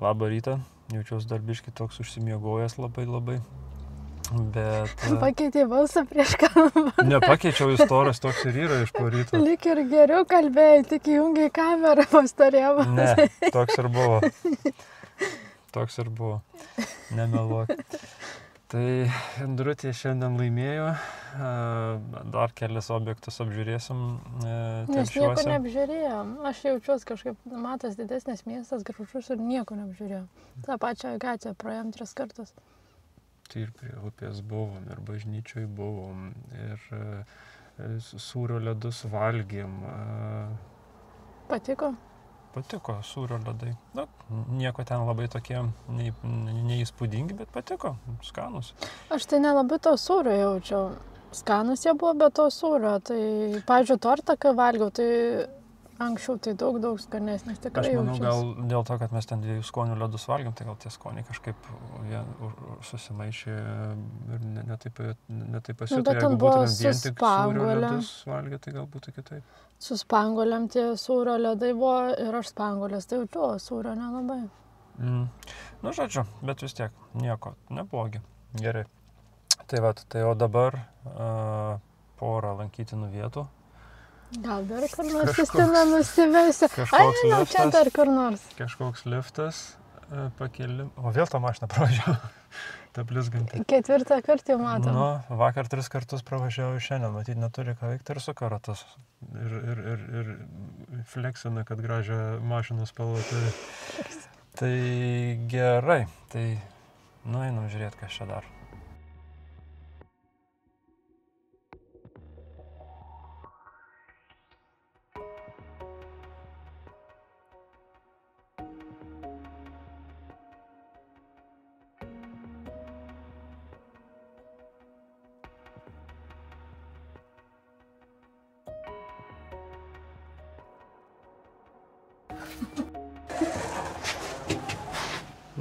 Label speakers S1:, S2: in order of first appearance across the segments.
S1: Labą rytą, jaučiuosi dar biškį toks užsimiegojęs labai, bet...
S2: Pakeitė balsą prieš kalbą.
S1: Nepakeičiau, istorijos toks ir yra iš poryto.
S2: Lik ir geriau kalbėjai, tik įjungiai kamerą pastarėjau.
S1: Ne, toks ir buvo. Nemeluok. Tai Indrutė šiandien laimėjo, dar kelias objektus apžiūrėsim
S2: Nes nieko neapžiūrėjom. Aš jaučiuosi kažkaip, matas didesnis miestas, gražus ir nieko neapžiūrėjom. Ta pačia gatvė praėjom 3 kartus.
S1: Tai ir prie upės buvom, ir bažnyčioj buvom, ir sūrio ledus valgėm.
S2: Patiko?
S1: Patiko sūrio ledai. Na, nieko ten labai tokie neįspūdingi, bet patiko, skanus.
S2: Aš tai nelabai to sūrio jaučiau. Skanus jie buvo be to sūrio. Tai, pavyzdžiui, tortą, kai valgiau, tai anksčiau tai daug skanesnis tikrai
S1: jaučiausi. Aš manau,
S2: jaučiausi.
S1: gal dėl to, kad mes ten 2 skonių ledus valgiam, tai gal tie skoniai kažkaip susimaišė ir netaip pasijuto.
S2: Bet ten
S1: Jeigu
S2: buvo
S1: būtumėm vien tik sūrio ledus valgę, tai gal būtų kitaip.
S2: Su spanguolėm tie sūrio ledai buvo ir aš spanguolės, tai jaučiu, o sūrio nelabai.
S1: Nu, žodžiu, bet vis tiek nieko, neblogi. Gerai. Tai o dabar porą lankytinų vietų.
S2: Gal dar kur nors Justina nusivesi.
S1: Kažkoks liftas.
S2: Čia dar kur nors.
S1: Kažkoks liftas, pakelim. O vėl tą mašiną pravažiavau. Ta blizganti.
S2: 4 kartą jau matom.
S1: Nu, vakar 3 kartus pravažiavau, šiandien matyti neturi ką veikti ir suka ratus. Ir fleksina, kad gražią mašiną spalvą turi. Tai gerai. Tai einam žiūrėti, kas čia dar.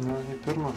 S1: Na, į pirmą.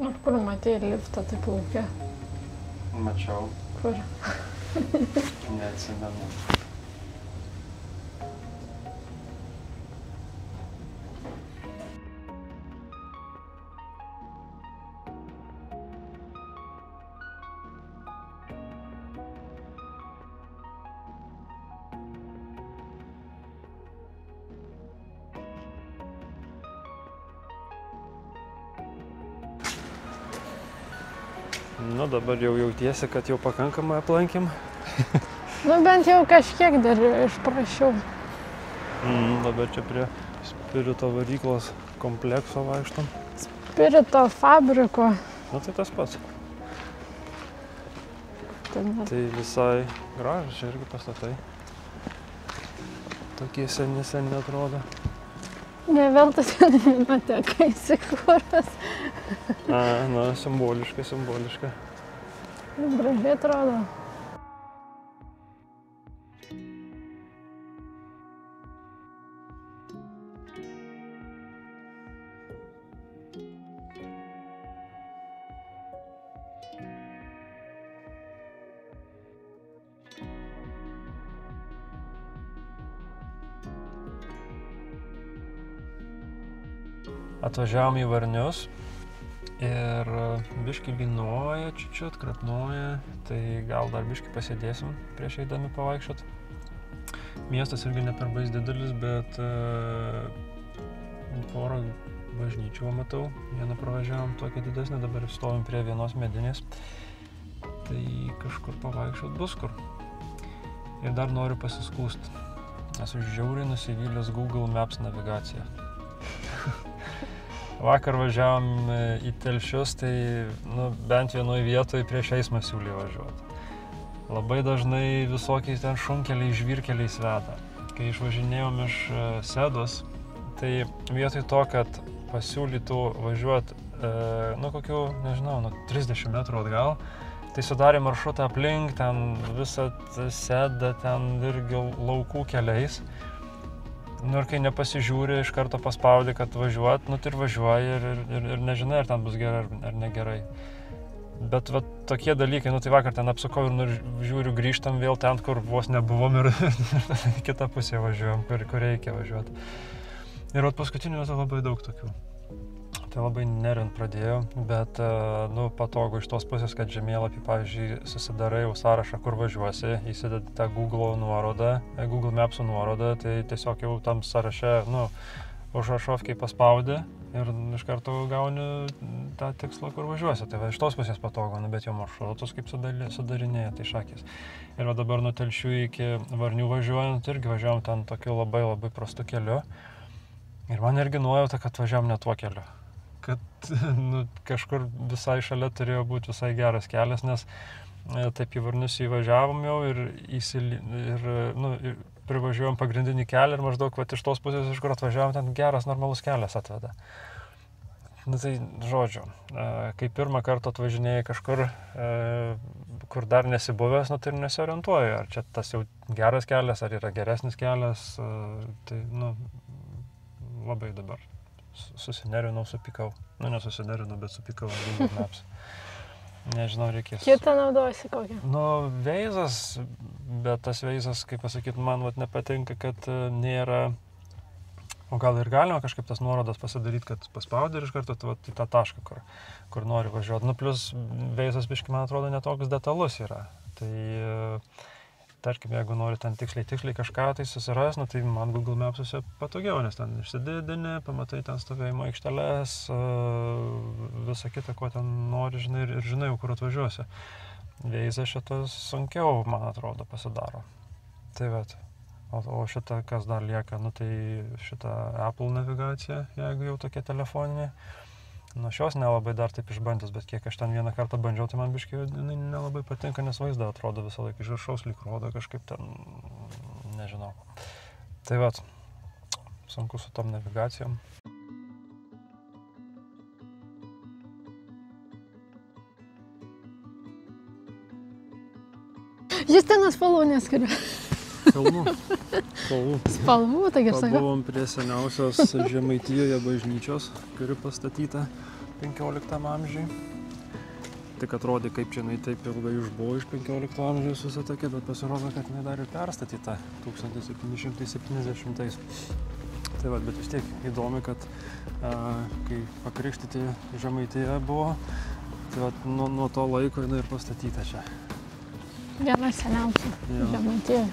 S2: Ar kur matėjai liftą, tai plaukia?
S1: Mačiau.
S2: Kur?
S1: Neatsimenu. Nu, dabar jau jautiesi, kad jau pakankamai aplankėm.
S2: Nu, bent jau kažkiek dar išprašiau.
S1: Dabar čia prie Spirito varyklos komplekso vaikštam.
S2: Spirito fabriko.
S1: Nu, tai tas pats.
S2: Tai
S1: visai gražus, čia irgi pastatai. Tokie seni atrodo.
S2: Ne veltui ten biblioteka įsikūrus.
S1: Na, simboliška.
S2: Gražiai atrodo.
S1: Atvažiavom į Varnius ir biškį lynoja, čiut krapnoja, tai gal dar biškį pasėdėsim prieš eidami pavaikščiot. Miestas irgi ne per bais didelis, bet porą bažnyčių matau. Vieną pravažiavom tokią didesnę, dabar stovim prie vienos medinės. Tai kažkur pavaikščiot bus kur. Ir dar noriu pasiskųst. Esu žiauriai nusivylęs Google Maps navigaciją. Vakar važiavom į Telšius, tai bent vienoje vietoje prieš eismą siūlė važiuoti. Labai dažnai visokiais ten šunkeliai, žvyrkeliais veda. Kai išvažinėjom iš Sedos, tai vietoj to, kad pasiūlytų važiuoti, kokių, nežinau, 30 metrų atgal, tai sudarė maršrutą aplink, ten visą Sedą, ten irgi laukų keliais. Nu ir kai nepasižiūri, iš karto paspaudė, kad važiuot, tai ir važiuoji ir nežinai, ar ten bus gerai ar negerai. Bet va, tokie dalykai, nu tai vakar ten apsukau ir žiūriu, grįžtam vėl ten, kur vos nebuvom ir kitą pusę važiuojam, kur reikia važiuoti. Ir vat paskutiniu metu labai daug tokių. Tai labai nervint pradėjau, bet nu, patogu iš tos pusės, kad žemėlapį, pavyzdžiui, susidarai jau sąrašą, kur važiuosi, įsidedi tą Google nuorodą, Google Maps'ų nuorodą, tai tiesiog jau tam sąraše, nu, užrašovkiai paspaudi ir iš karto gauni tą tikslą, kur važiuosi. Tai va, iš tos pusės patogu, nu, bet jau maršrutus kaip sudarinėja, tai šakės. Ir va dabar nuo Telšių iki Varnių važiuojant, irgi važiavom ten tokiu labai prastu keliu. Ir man irgi nuojauta, kad važiavom ne tuo keliu. Kad nu, kažkur visai šalia turėjo būti visai geras kelias, nes taip į Varnius įvažiavom jau ir privažiuojom pagrindinį kelią ir maždaug vat, iš tos pusės, iš kur atvažiavom, ten geras, normalus kelias atveda. Nu tai, žodžiu, kai pirmą kartą atvažinėjai kažkur, kur dar nesibuvęs, nu tai ir nesiorientuoju, ar čia tas jau geras kelias, ar yra geresnis kelias, tai, nu, labai dabar. Susinervinau, supykau. Nu, nesusinervinau, bet supykau ant Google Maps. Nežinau, reikės.
S2: Kitą naudojasi kokią?
S1: Nu, Veizas, bet tas Veizas, kaip pasakyti, man vat nepatinka, kad nėra... O gal ir galima kažkaip tas nuorodas pasidaryti, kad paspaudi ir iš karto vat, į tą tašką, kur nori važiuoti. Nu, plus Veizas, biškai, man atrodo, netoks detalus yra. Tai... Tarkim, jeigu nori ten tiksliai kažką tai susiras, nu, tai man Google Maps'uose patogiau, nes ten išsididini, pamatai ten stovėjimo aikšteles, visą kitą, ko ten nori, žinai, ir žinai, kur atvažiuosi. Veiza šitas sunkiau, man atrodo, pasidaro. Tai vat. O šitą, kas dar lieka, nu, tai šitą Apple navigacija, jeigu jau tokia telefoninė. Nu, šios nelabai dar taip išbandęs, bet kiek aš ten vieną kartą bandžiau, tai man biškai nelabai patinka, nes vaizdą atrodo visą laiką iš viršaus lyg rodo kažkaip ten, nežinau. Tai vat, sunku su tom navigacijom.
S2: Justinas spalvų neskiria.
S1: Spalvų.
S2: Spalvų, taigi aš sakau.
S1: Pabuvom prie seniausios Žemaitijoje bažnyčios, kuri pastatyta 15 amžiui. Tik atrodė, kaip čia jinai taip ilgai išbuvo iš 15 amžiaus visą tokia, bet pasirodo, kad jinai dar ir perstatyta 1770-ais. Tai va, bet vis tiek įdomi, kad kai pakrikštyti Žemaitija buvo, tai va, nuo to laiko jinai ir pastatyta čia.
S2: Viena seniausia Žemaitijoje.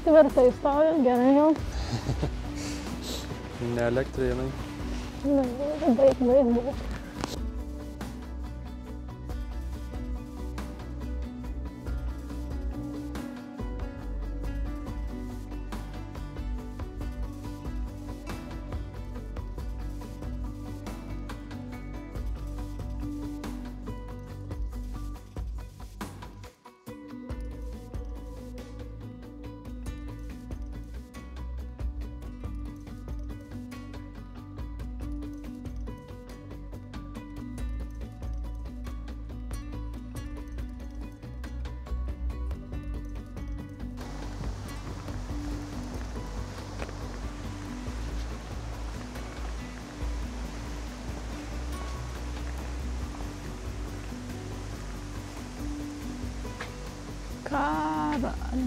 S2: Tvirtai stovim, gerai jau.
S1: Ne elektrėnai.
S2: Baig.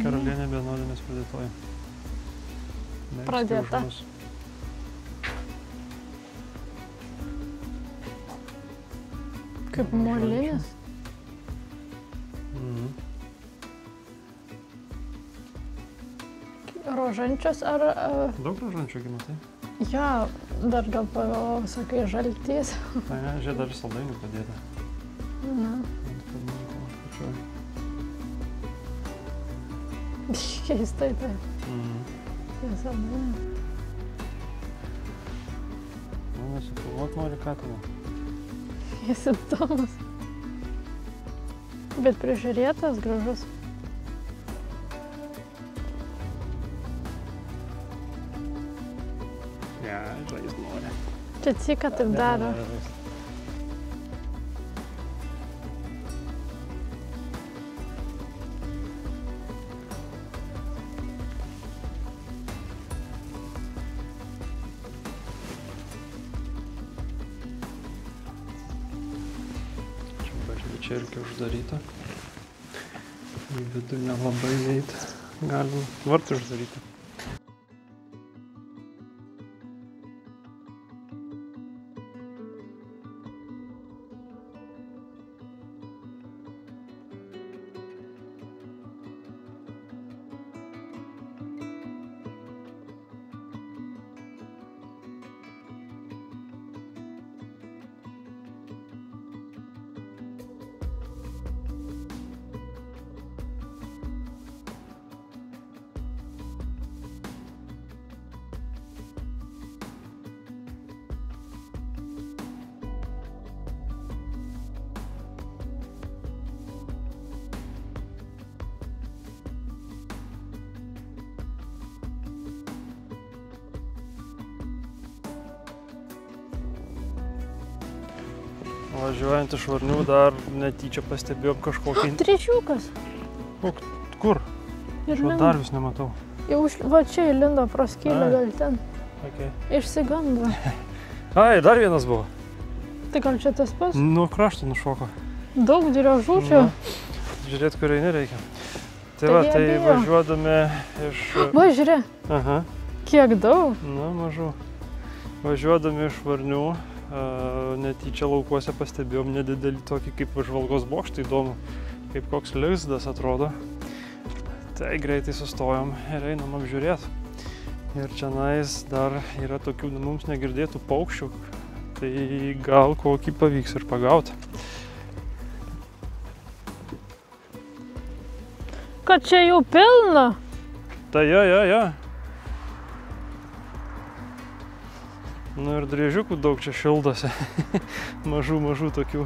S1: Karalienė vienuolinės pradėtoji.
S2: Pradėta. Kaip molinis. Rožančius ar...
S1: Daug rožančių matai?
S2: Jo, dar gal sakai žaltys.
S1: Ne, žiūrė, dar saldainių padėta.
S2: Na. Keistai tai. Saldainių.
S1: Nusifilmuot nori ką tavo?
S2: Jis įdomus. Bet prižiūrėtas gražus.
S1: Ja, žaist nori.
S2: Čia cika taip daro.
S1: Čia bažnyčia irgi uždaryta. Į vidų nelabai įeit. Galim vartai uždaryti. Važiuojant iš Varnių dar netyčia pastebėjom kažkokį...
S2: Triušiukas.
S1: Kur?
S2: Ir
S1: Aš dar vis nematau.
S2: Va čia įlindo pro skylę gal ten.
S1: Okay.
S2: Išsigando.
S1: Ai, dar vienas buvo.
S2: Tai gal čia tas pats?
S1: Nuo krašto nušoko.
S2: Daug driežučių.
S1: Žiūrėt, kurio nereikia. Tai va, tai važiuodami iš...
S2: Va, žiūrėk.
S1: Aha.
S2: Kiek daug?
S1: Na, mažu. Važiuodami iš Varnių, netyčia laukuose pastebėjom nedidelį tokį kaip apžvalgos bokštą, įdomu, kaip koks lizdas atrodo. Tai greitai sustojom ir einam apžiūrėti. Ir čionais dar yra tokių mums negirdėtų paukščių, tai gal kokį pavyks ir pagauti.
S2: Kad čia jau pilna?
S1: Tai ja. Nu ir driežiukų daug čia šildosi. mažų tokių.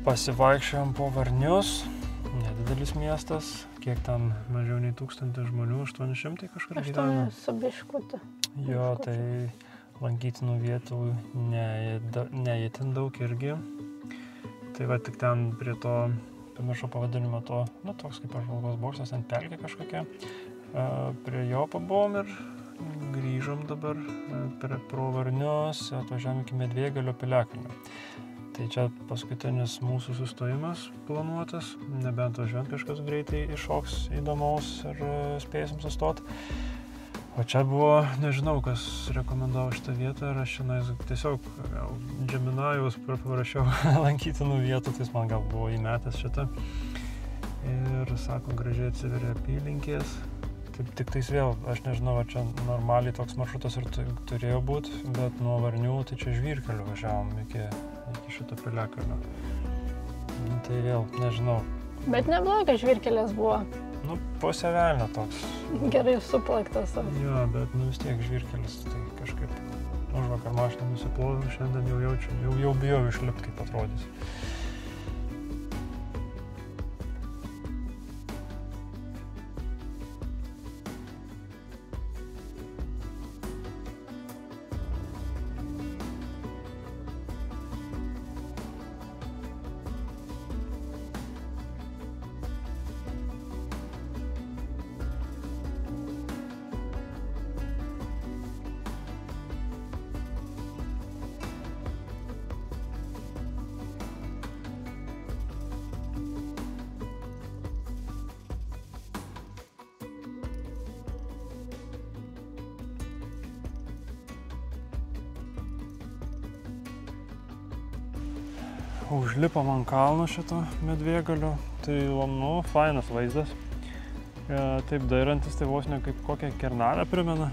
S1: Pasivaikščiojom po Varnius, nedidelis miestas, kiek ten mažiau nei 1000 žmonių, 800 kažkur gyvena.
S2: 8 biškutė.
S1: Jo, tai lankytinų vietų neįtin daug irgi. Tai va tik ten prie to, pamiršau pavadinimą to, nu toks kaip apžvalgos bokštas, ten pelkė kažkokia. Prie jo pabuvom ir grįžom dabar pro Varnius, atvažiavom iki Medvėgalio piliakalnio. Tai čia paskutinis mūsų sustojimas planuotas, nebent važiuojant kažkas greitai iššoks įdomaus ir spėsim sustoti. O čia buvo, nežinau, kas rekomendavo šitą vietą, ir aš šiandien tiesiog Džeminajaus parašiau lankytinų vietų, tai jis man gal buvo įmetęs šitą. Ir sako, gražiai atsiveria apylinkės. Tik tais vėl, aš nežinau, čia normaliai toks maršrutas ir turėjo būti, bet nuo Varnių tai čia žvyrkeliu važiavom iki šito piliakalnio. Nu, tai vėl, nežinau.
S2: Bet neblogas žvyrkelis buvo.
S1: Nu, pusė velnio toks.
S2: Gerai suplaktas.
S1: Jo, bet nu vis tiek žvyrkelis, tai kažkaip užvakar mašiną nusiploviau, šiandien jau jaučiu, jau bijau išlipti, kaip atrodys. Užlipom ant kalno šito Medvėgalio, tai nu, fainas vaizdas. Taip dairantis, tai vos ne kaip kokią kernalę primena.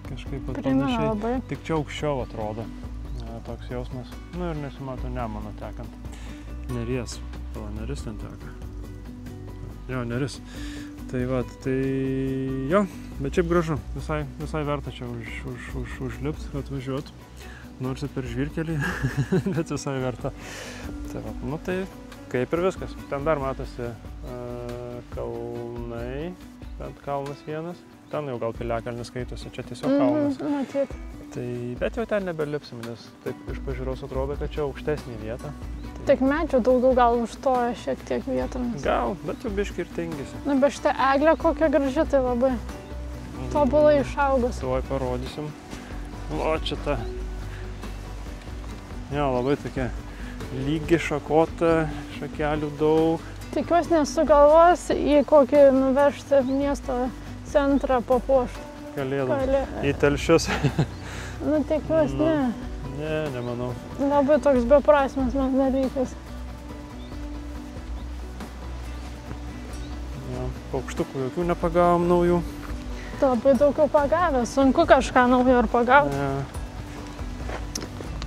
S1: Kažkaip panašiai, tik čia aukščiau atrodo. Toks jausmas. Nu ir nesimato Nemuno tekant. Neries. Neris ten teka. Jo, Neris. Tai va, tai jo, bet šiaip gražu. Visai verta čia užlipt, atvažiuot. Nors ir per žvyrkelį, bet visai verta. Tai va, nu tai kaip ir viskas. Ten dar matosi kalnai, bent kalnas vienas. Ten jau gal piliakalnis skaitosi, čia tiesiog kalnas.
S2: Matyt.
S1: Tai, bet jau ten nebelipsim, nes taip iš pažiūros atrodo, kad čia aukštesnė vieta.
S2: Tik medžių daugiau gal užstoja šiek tiek vietomis.
S1: Gal, bet jau biškį ir tingisi.
S2: Na, bet šitą eglę kokia graži, tai labai tobulai išaugus.
S1: Tuoj parodysim. O, čia ta. Jo, labai tokia lygi šakota, šakelių daug.
S2: Tikiuosi nesugalvos į kokį nuvežti miesto centrą papuošti.
S1: Kalėdom. Į Telšius.
S2: Nu, tikiuosi ne.
S1: Ne, nemanau.
S2: Labai toks beprasmis man dalykas.
S1: Ja, paukštukų jokių nepagavom naujų.
S2: Labai daug jau pagavęs, sunku kažką naujo ir pagauti.
S1: Ja.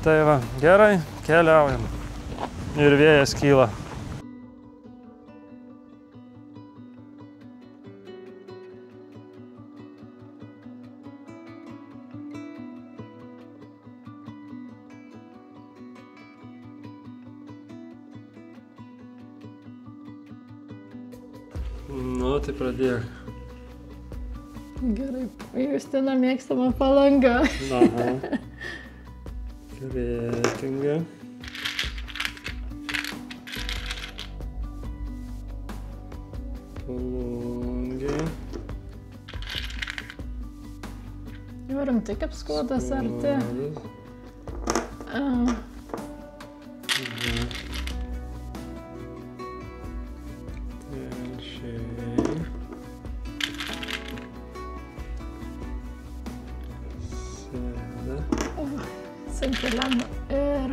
S1: Tai va, gerai, keliaujam. Ir vėjas kyla. Nu, tai pradėk.
S2: Gerai, Justina mėgstama Palanga.
S1: Aha. Kretinga. Palangė.
S2: Jau rimtai kaip Skuodas arti.
S1: Telšiai. Sėda.
S2: Sankeliama ir...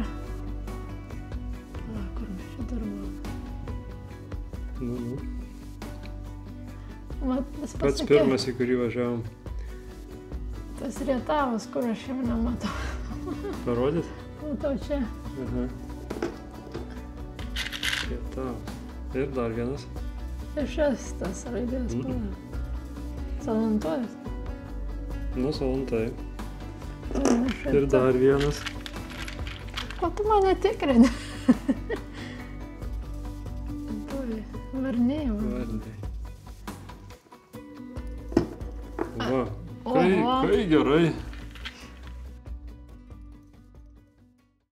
S2: Kur mes čia dirbame?
S1: Nu.
S2: Pats
S1: pirmas, į kurį važiavom.
S2: Tas Rietavas, kur aš jau nematau.
S1: Parodyt?
S2: Matau čia.
S1: Aha. Rietavas. Ir dar vienas.
S2: Šeštas raidės pala. Salantojas.
S1: Nu, Salantai. Ir dar vienas.
S2: Ko tu mane tikrini? Varnėjau.
S1: Varnėjau. Va, kai gerai.